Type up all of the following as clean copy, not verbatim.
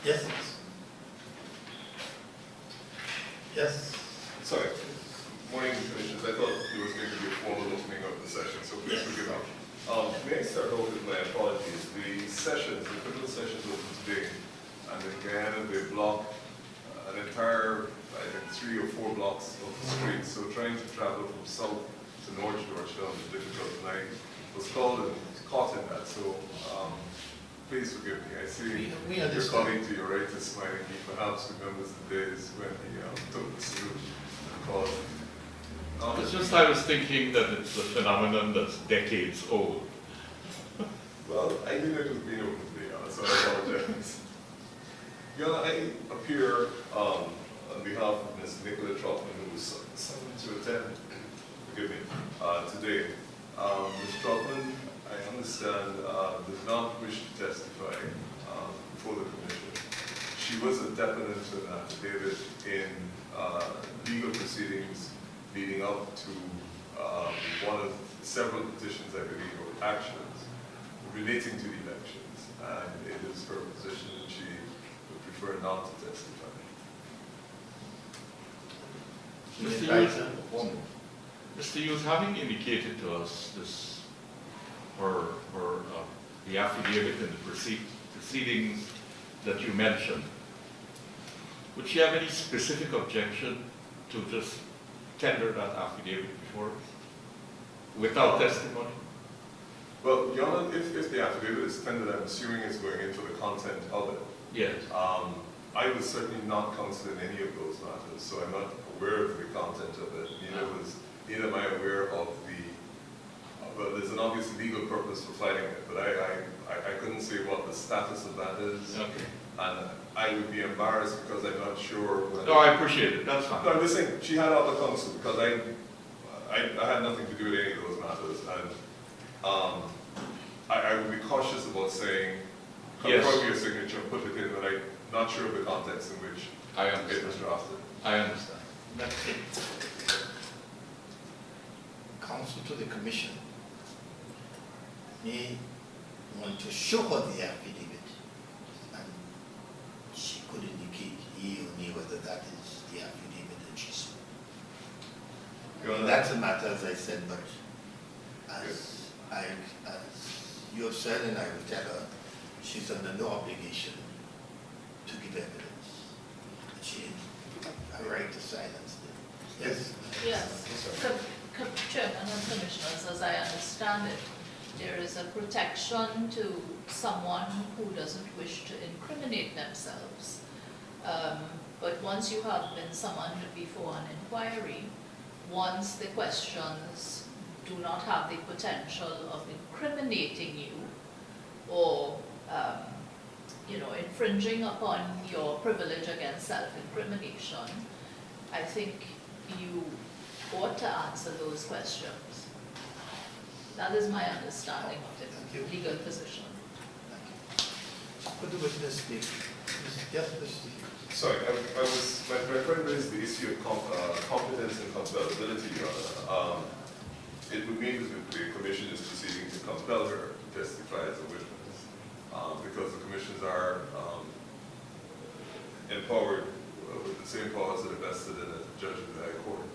Yes. Yes. Sorry. Morning, Commissioners. I thought there was going to be a formal opening of the session, so please forgive me. May I start off with my apologies? The sessions, the criminal sessions open today, and in Guyana they block an entire, I think, 3 or 4 blocks of the street. So trying to travel from south to north Georgetown is difficult, and I was called and caught in that. So please forgive me. I see we your understand. colleague to your right is smiling. He perhaps remembers the days when he took the salute and called. It's just I was thinking that it's a phenomenon that's decades old. Well, I knew it was being open to me, so I apologize. I appear on behalf of Ms. Nicola Trotman, who was summoned to attend, forgive me, today. Ms. Trotman, I understand, does not wish to testify before the Commission. She was a deponent to an affidavit in legal proceedings leading up to one of several petitions, I believe, or actions relating to the elections, and it is her position that she would prefer not to testify. Mr. Hughes, having indicated to us this, the affidavit and the proceedings that you mentioned, would she have any specific objection to just tender that affidavit before us without testimony? Well, Your Honor, if the affidavit is tendered, I'm assuming it's going into the content of it. Yes. I was certainly not counsel in any of those matters, so I'm not aware of the content of it. Neither am I aware of well, there's an obvious legal purpose for filing it, but I couldn't say what the status of that is. Okay. And I would be embarrassed because I'm not sure whether... No, I appreciate it. That's fine. No, I'm just saying, she had other counsel because I had nothing to do with any of those matters. And I would be cautious about saying, confirm your signature, put it in, but I'm not sure of the context in which it was drafted. I understand. That's it. Counsel to the Commission may want to show her the affidavit, and she could indicate he or me whether that is the affidavit that she saw. That's a matter, as I said, but as you have said, and I will tell her, she's under no obligation to give evidence. She has a right to silence them. Yes? Yes. Chairman and Commissioners, as I understand it, there is a protection to someone who doesn't wish to incriminate themselves. But once you have been summoned before an inquiry, once the questions do not have the potential of incriminating you or infringing upon your privilege against self-incrimination, I think you ought to answer those questions. That is my understanding of the legal position. Could the witness speak? Yes, Mr. Sorry, my friend raised the issue of competence and compellability, Your Honor. It would mean that the Commission is proceeding to compel her to testify as a witness, because the Commissions are empowered with the same powers that are vested in a judge of the High Court.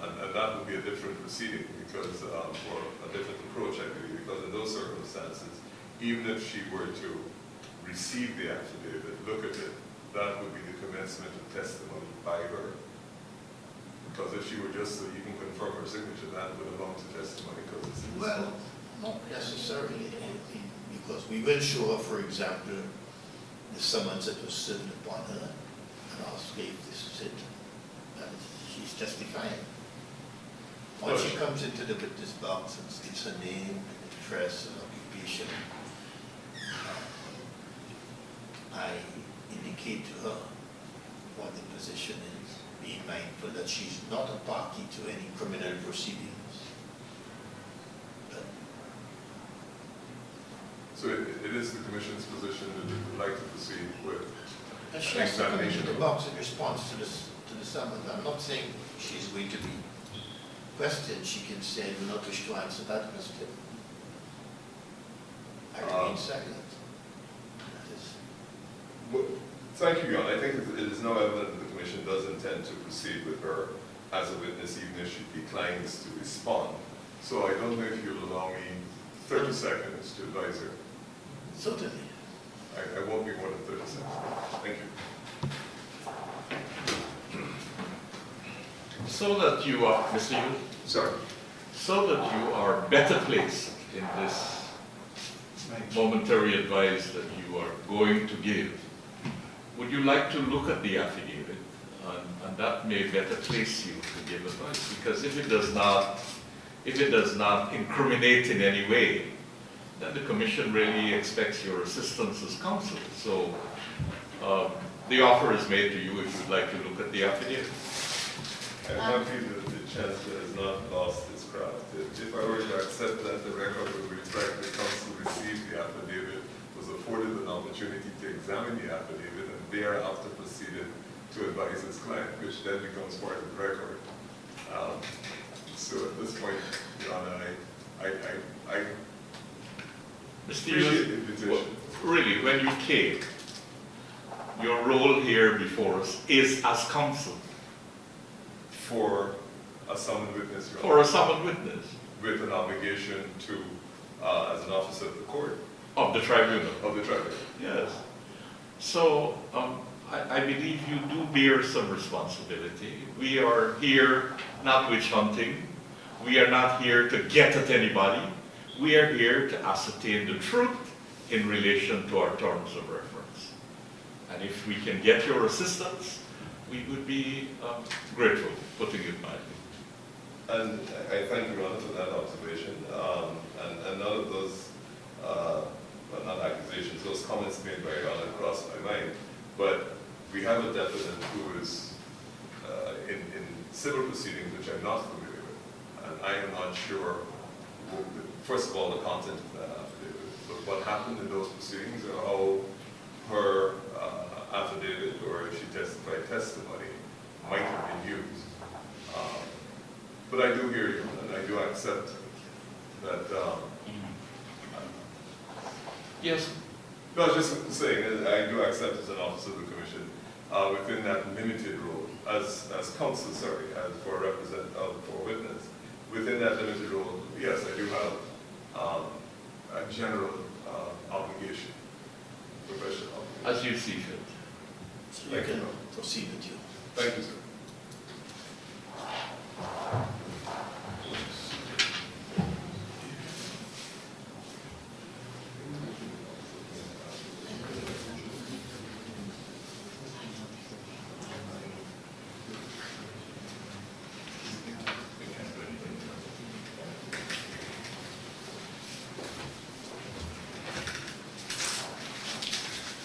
And that would be a different proceeding because, or a different approach, I believe, because in those circumstances, even if she were to receive the affidavit, look at it, that would be the commencement of testimony by her. Because if she were just so you can confirm her signature, that would amount to testimony because it's in the Well, not necessarily, because we will show her, for example, the summons that was served upon her and ask if this is it. She's testifying. Once she comes into the witness box and gives her name, address, and occupation, I indicate to her what the position is, being mindful that she's not a party to any criminal proceedings. So it is the Commission's position that it would like to proceed with And she has to come into the box in response to the summons. I'm not saying she's going to be questioned. She can say, I do not wish to answer that question. I remain silent. That is Well, thank you, Your Honor. I think it is now evident that the Commission does intend to proceed with her as a witness, even if she declines to respond. So I don't know if you'll allow me 30 seconds to advise her. Certainly. I won't be more than 30 seconds. Thank you. So that you are, Mr. Yu, Sorry. so that you are better placed in this momentary advice that you are going to give, would you like to look at the affidavit? And that may better place you to give advice, because if it does not incriminate in any way, then the Commission really expects your assistance as counsel. So the offer is made to you if you'd like to look at the affidavit. I'm happy that the Chancellor has not lost his craft. If I were to accept that the record would reflect the Council received the affidavit, was afforded an opportunity to examine the affidavit, and thereafter proceeded to advise his client, which then becomes part of the record. So at this point, Your Honor, I Mr. appreciate the Yu, invitation. really, when you came, your role here before us is as counsel For a summoned witness, Your or Honor, a summoned witness with an obligation to, as an officer of the court, of the tribunal. of the tribunal. Yes. So I believe you do bear some responsibility. We are here not witch hunting. We are not here to get at anybody. We are here to ascertain the truth in relation to our terms of reference. And if we can get your assistance, we would be grateful, putting it mildly. And I thank you, Your Honor, for that observation. And none of those, well, not accusations, those comments made by Your Honor crossed my mind. But we have a defendant who is in civil proceedings, which I'm not familiar with. And I am not sure, first of all, the content of that affidavit, but what happened in those proceedings or how her affidavit, or if she testified testimony, might have been used. But I do hear you, and I do accept that. Yes. No, I was just saying that I do accept as an officer of the Commission, within that limited role, as counsel, sorry, as for for a witness, within that limited role, yes, I do have a general obligation, professional obligation. As you see fit. So you can proceed with you. Thank you, sir.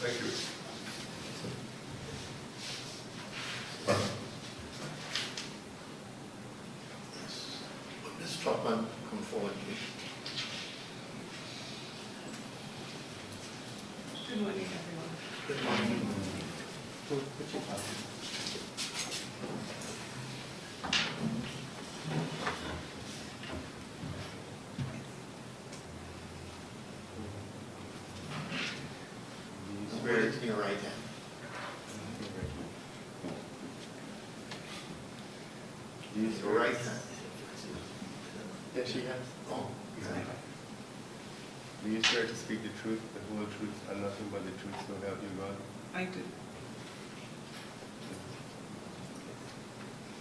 Thank you. Would Ms. Trotman come forward, please? Good morning, everyone. Good morning. Swear it in your right hand. Use your right hand. Yes, she has. Oh, Do you swear to speak the truth, the whole truth, and nothing but the truth, so help you God? I do.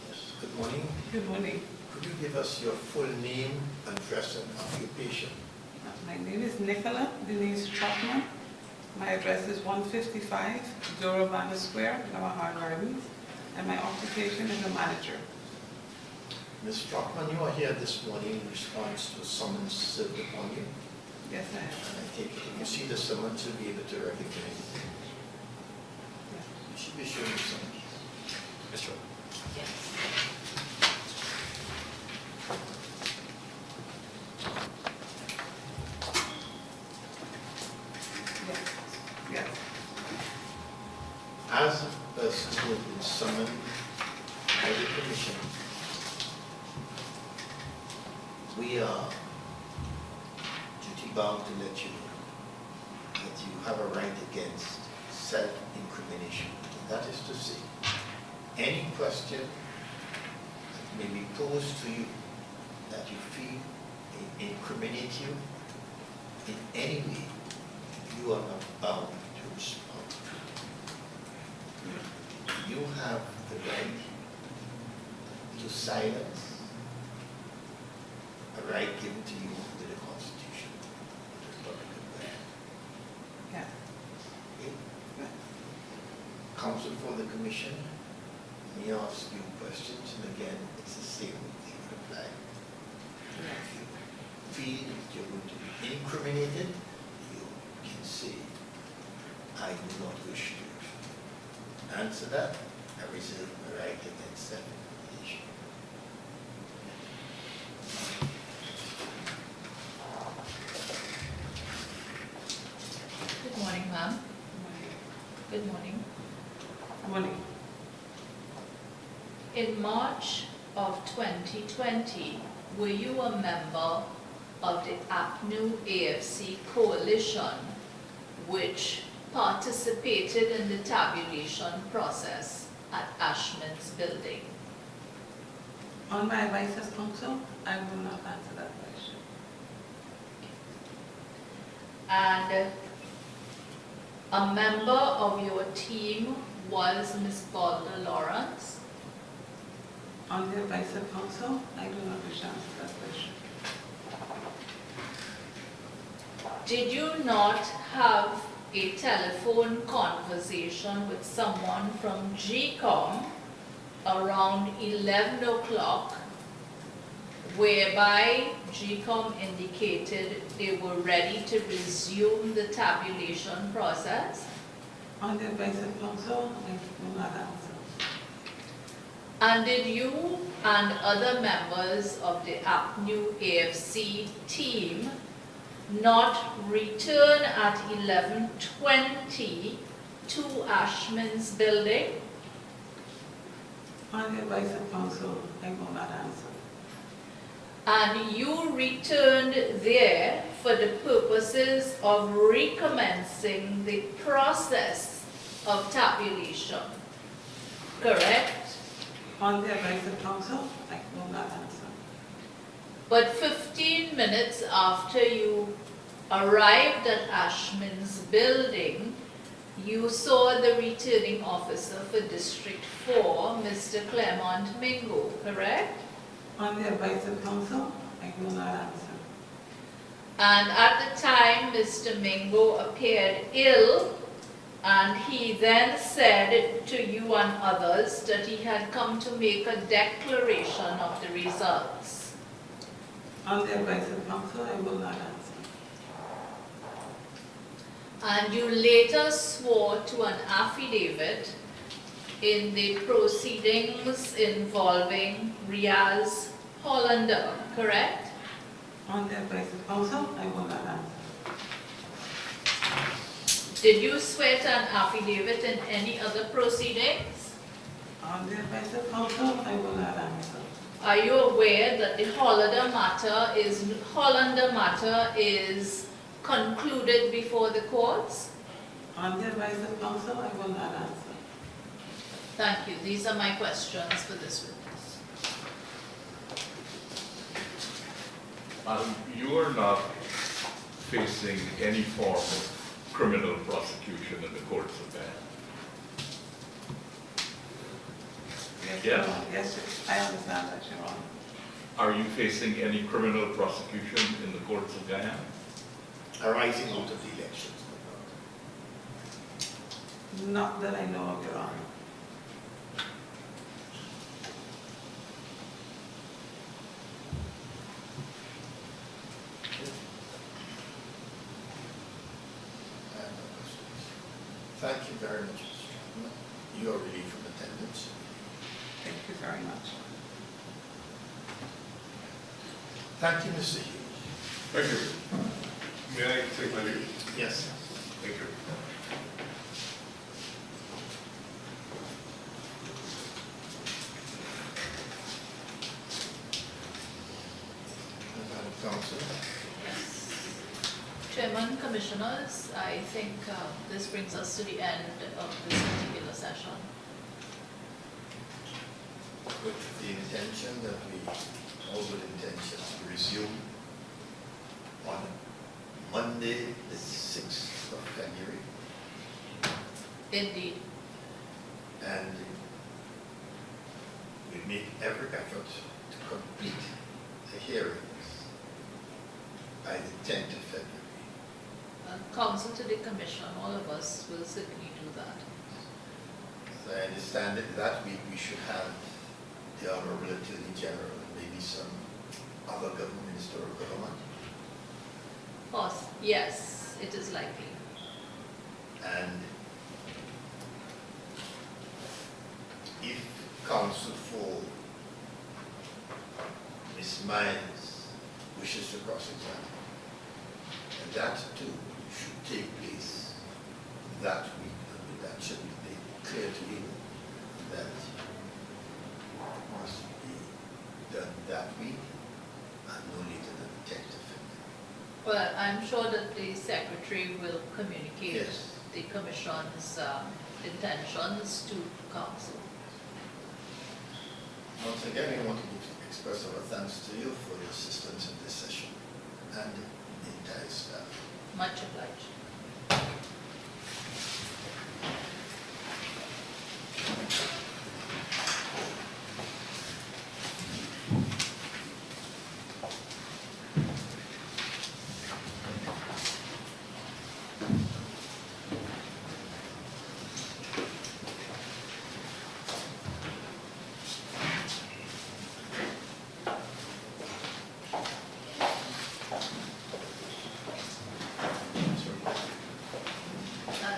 yes. Good morning. Good morning. Could you give us your full name, address, and occupation? My name is Nicola Denise Trotman. My address is 155 Doravana Square, Namaha Gardens, and my occupation is a manager. Ms. Trotman, you are here this morning in response to a summons served upon you. Yes, I am. And I take it if you see the summons, you'll be able to recognize it. You should be showing the summons. Mr. Yes. Yes. As a person who has been summoned by the Commission, we are duty bound to let you know that you have a right against self-incrimination. That is to say, any question that may be posed to you that you feel incriminate you in any way, you are not bound to respond. You have the right to silence, a right given to you under the Constitution of the Republic of Ghana. Yeah. Okay? Counsel for the Commission may ask you questions, and again, it's the same thing would apply. If you feel that you're going to be incriminated, you can say, I do not wish to answer that. I reserve my right against self-incrimination. Good morning, ma'am. Good morning. Morning. In March of 2020, were you a member of the APNU AFC coalition which participated in the tabulation process at Ashman's building? On my advice as counsel, I will not answer that question. And a member of your team was Ms. Balder Lawrence. On the advice of counsel, I do not wish to answer that question. Did you not have a telephone conversation with someone from GCOM around 11 o'clock whereby GCOM indicated they were ready to resume the tabulation process? On the advice of counsel, I will not answer. And did you and other members of the APNU AFC team not return at 11:20 to Ashman's building? On the advice of counsel, I will not answer. And you returned there for the purposes of recommencing the process of tabulation, correct? On the advice of counsel, I will not answer. But 15 minutes after you arrived at Ashman's building, you saw the returning officer for District 4, Mr. Clement Mingo, correct? On the advice of counsel, I will not answer. And at the time, Mr. Mingo appeared ill, and he then said to you and others that he had come to make a declaration of the results. On the advice of counsel, I will not answer. And you later swore to an affidavit in the proceedings involving Riaz Hollander, correct? On the advice of counsel, I will not answer. Did you swear to an affidavit in any other proceedings? On the advice of counsel, I will not answer. Are you aware that the Hollander matter is concluded before the courts? On the advice of counsel, I will not answer. Thank you. These are my questions for this witness. You are not facing any form of criminal prosecution in the courts of Ghana. Yes, Yeah. Your Honor. Yes, I understand that, Your Honor. Are you facing any criminal prosecution in the courts of Ghana? Arising out of the elections. Not that I know of, Your Honor. I have no questions. Thank you very much, Mr. Chairman. You are relieved from attendance. Thank you very much. Thank you, Mr. Hughes. Thank you. May I take my leave? Yes. Thank you. Madam Counsel. Chairman, Commissioners, I think this brings us to the end of this particular session. With the intention that we, all with intention to resume on Monday, the 6th of February, Indeed. and we make every effort to complete the hearings by the 10th of February. Counsel to the Commission, all of us will certainly do that. As I understand it, that week we should have the Honorable Attorney General and maybe some other government, minister of government. Yes, it is likely. And if counsel for Ms. Mines wishes to cross-examine, and that too should take place that week. I mean, that should be made clear to you that must be done that week and no later than the 10th of February. Well, I'm sure that the Secretary will communicate Yes. the Commission's intentions to Council. Once again, we want to express our thanks to you for your assistance in this session and the entire staff. Much obliged.